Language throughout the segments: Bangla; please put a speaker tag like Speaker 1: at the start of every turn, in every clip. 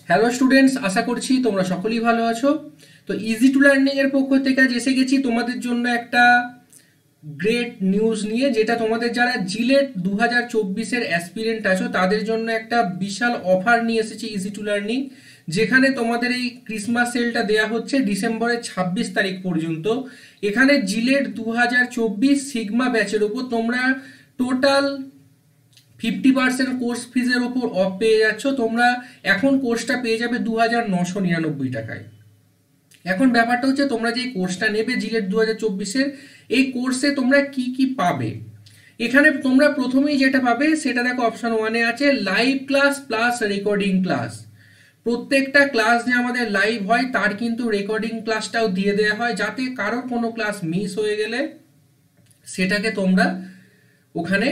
Speaker 1: হ্যালো স্টুডেন্টস, আশা করছি তোমরা সকলেই ভালো আছো। তো ইজি টু লার্নিং এর পক্ষ থেকে আজ এসে গেছি তোমাদের জন্য একটা গ্রেট নিউজ নিয়ে, যেটা তোমাদের যারা জিলেট 2024-এর অ্যাসপিরেন্ট আছো তাদের জন্য একটা বিশাল অফার নিয়ে এসেছে ইজি টু লার্নিং, যেখানে তোমাদের এই ক্রিসমাস সেলটা দেয়া হচ্ছে ডিসেম্বরের 26 তারিখ পর্যন্ত। এখানে জিলেট 2024 সিগমা ব্যাচের ওপর তোমরা টোটাল 50% কোর্স ফিজের ওপর অফ পেয়ে যাচ্ছ। তোমরা এখন কোর্সটা পেয়ে যাবে 2999 টাকায়। এখন ব্যাপারটা হচ্ছে, তোমরা যে কোর্সটা নেবে জিলেট 2024-এর, এই কোর্সে তোমরা কি কি পাবে। এখানে তোমরা প্রথমেই যেটা পাবে সেটা দেখো, অপশন 1-এ আছে live class plus recording class. প্রত্যেকটা ক্লাস যে আমাদের লাইভ হয় তার কিন্তু রেকর্ডিং ক্লাসটাও দিয়ে দেওয়া হয়, যাতে কারোর কোনো ক্লাস মিস হয়ে গেলে সেটাকে তোমরা ওখানে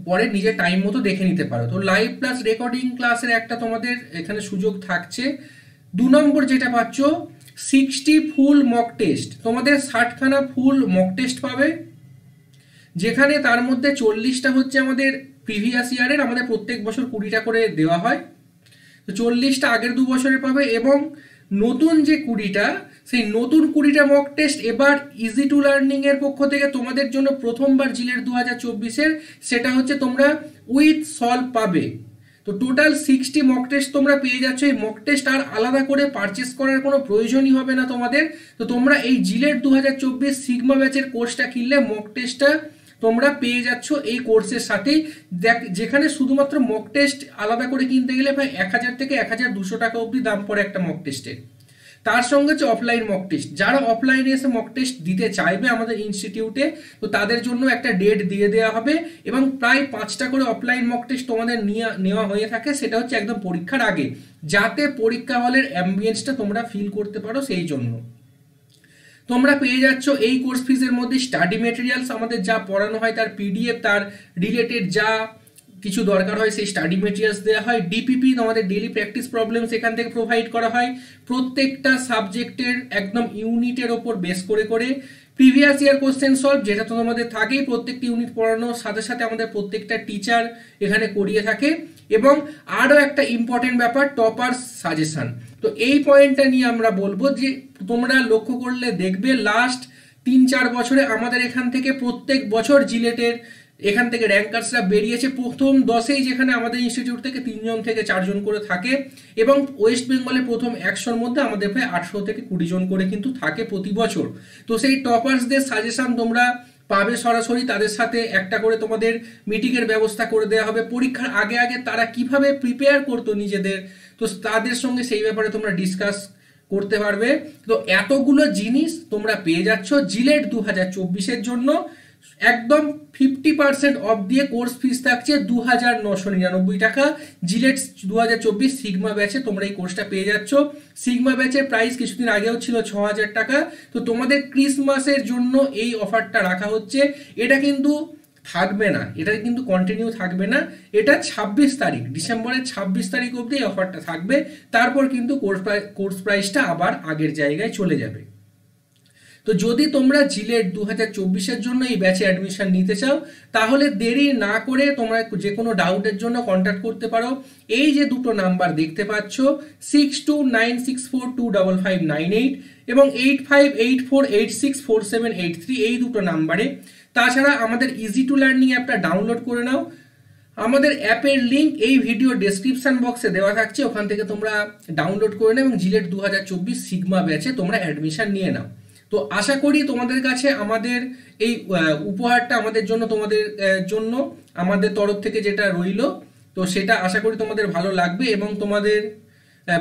Speaker 1: পরে নিজের টাইম মতো দেখে নিতে পারো। তো লাইভ প্লাস রেকর্ডিং ক্লাসের একটা তোমাদের এখানে সুযোগ থাকছে। 2 নম্বর যেটা পাচ্ছ, 60 ফুল মক টেস্ট। তোমাদের 60খানা ফুল মক টেস্ট পাবে, যেখানে তার মধ্যে 40টা হচ্ছে আমাদের প্রিভিয়াস ইয়ারের, আমাদের প্রত্যেক বছর 20টা করে দেওয়া হয়। তো 40টা আগের 2 বছরের পাবে, এবং নতুন যে 20টা, সেই নতুন 20টা মক টেস্ট এবার ইজি টু লার্নিং এর পক্ষ থেকে তোমাদের জন্য প্রথমবার জিলেট 2024-এর, সেটা হচ্ছে তোমরা উইথ সলভ পাবে। তো টোটাল 60 মক টেস্ট তোমরা পেয়ে যাচ্ছ। এই মক টেস্ট আর আলাদা করে পারচেস করার কোনো প্রয়োজনই হবে না তোমাদের। তো তোমরা এই জিলেট 2024 সিগমা ব্যাচের কোর্সটা কিনলে মক টেস্টটা তোমরা পেয়ে যাচ্ছ এই কোর্সের সাথেই। যেখানে শুধুমাত্র মক টেস্ট আলাদা করে কিনতে গেলে প্রায় 1000 থেকে 1200 টাকা অবধি দাম পড়ে একটা মক টেস্টের। তার সঙ্গে হচ্ছে অফলাইন মক টেস্ট। যারা অফলাইনে এসে মক টেস্ট দিতে চাইবে আমাদের ইনস্টিটিউটে, তো তাদের জন্য একটা ডেট দিয়ে দেওয়া হবে, এবং প্রায় 5টা করে অফলাইন মক টেস্ট তোমাদের নেওয়া হয়ে থাকে। সেটা হচ্ছে একদম পরীক্ষার আগে, যাতে পরীক্ষা হলের অ্যাম্বিয়েন্সটা তোমরা ফিল করতে পারো। সেই জন্য তোমরা পেয়ে যাচ্ছ এই কোর্স ফিজের মধ্যে স্টাডি মেটেরিয়ালস, আমাদের যা পড়ানো হয় তার পিডিএফ, তার রিলেটেড যা কিছু দরকার হয় সেই স্টাডি মেটেরিয়ালস দেওয়া হয়। ডিপিপি, আমাদের ডেইলি প্র্যাকটিস প্রবলেমস এখান থেকে প্রোভাইড করা হয়, প্রত্যেকটা সাবজেক্টের একদম ইউনিটের ওপর বেস করে। প্রিভিয়াস ইয়ার কোশ্চেন সলভ, যেটা তো তোমাদের থাকেই, প্রত্যেকটি ইউনিট পড়ানোর সাথে সাথে আমাদের প্রত্যেকটা টিচার এখানে করিয়ে থাকে। এবং আরও একটা ইম্পর্টেন্ট ব্যাপার, টপার্স সাজেশন। তো এই পয়েন্টটা নিয়ে আমরা বলবো যে তোমরা লক্ষ্য করলে দেখবে লাস্ট 3-4 বছরে আমাদের এখান থেকে প্রত্যেক বছর জিলেটের এখান থেকে র্যাঙ্কার্সরা বেরিয়েছে প্রথম 10-এই, যেখানে আমাদের ইনস্টিটিউট থেকে 3 জন থেকে 4 জন করে থাকে, এবং ওয়েস্ট বেঙ্গলে প্রথম 100-র মধ্যে আমাদের প্রায় 18 থেকে 20 জন করে কিন্তু থাকে প্রতি বছর। তো সেই টপার্সদের সাজেশন তোমরা পাবে সরাসরি, তাদের সাথে একটা করে তোমাদের মিটিংয়ের ব্যবস্থা করে দেওয়া হবে। পরীক্ষার আগে আগে তারা কিভাবে প্রিপেয়ার করতো নিজেদের, তো তাদের সঙ্গে সেই ব্যাপারে তোমরা ডিসকাস করতে পারবে। তো এতগুলো জিনিস তোমরা পেয়ে যাচ্ছ জিলেট 2024-এর জন্য। একদম 50% অফ দিয়ে কোর্স ফিস থাকছে 2999 টাকা। জিলেট 2024 সিগমা ব্যাচে তোমরা এই কোর্সটা পেয়ে যাচ্ছ। সিগমা ব্যাচের প্রাইস কিছুদিন আগেও ছিল 6000 টাকা। তো তোমাদের ক্রিসমাসের জন্য এই অফারটা রাখা হচ্ছে। এটা কিন্তু থাকবে না, এটা কিন্তু কন্টিনিউ থাকবে না। এটা 26 তারিখ, ডিসেম্বরের 26 তারিখ অবধি এই অফারটা থাকবে। তারপর কিন্তু কোর্স প্রাইসটা আবার আগের জায়গায় চলে যাবে। তো যদি তোমরা জিলেট 2024-এর জন্য এই ব্যাচে অ্যাডমিশন নিতে চাও, তাহলে দেরি না করে তোমরা যে কোনো ডাউটের জন্য কন্ট্যাক্ট করতে পারো। এই যে দুটো নাম্বার দেখতে পাচ্ছ, 6296425598 এবং 8584864783, এই দুটো নাম্বারে। তাছাড়া আমাদের ইজি টু লার্নিং অ্যাপটা ডাউনলোড করে নাও। আমাদের অ্যাপের লিঙ্ক এই ভিডিও ডেসক্রিপশন বক্সে দেওয়া থাকছে, ওখান থেকে তোমরা ডাউনলোড করে নাও এবং জিলেট 2024 সিগমা ব্যাচে তোমরা অ্যাডমিশন নিয়ে নাও। তো আশা করি তোমাদের কাছে আমাদের এই উপহারটা আমাদের জন্য, তোমাদের জন্য আমাদের তরফ থেকে যেটা রইল, তো সেটা আশা করি তোমাদের ভালো লাগবে, এবং তোমাদের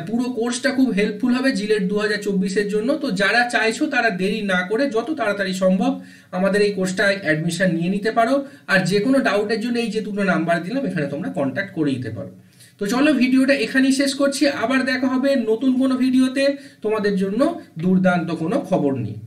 Speaker 1: পুরো কোর্সটা খুব হেল্পফুল হবে জিলেট 2024-এর জন্য। তো যারা চাইছো তারা দেরি না করে যত তাড়াতাড়ি সম্ভব আমাদের এই কোর্সটা অ্যাডমিশন নিয়ে নিতে পারো। আর যে কোনো ডাউটের জন্য এই যে দুটো নাম্বার দিলাম, এখানে তোমরা কন্ট্যাক্ট করে দিতে পারো। তো চলো, ভিডিওটা এখানেই শেষ করছি। আবার দেখা হবে নতুন কোনো ভিডিওতে তোমাদের জন্য দুর্দান্ত কোনো খবর নিয়ে।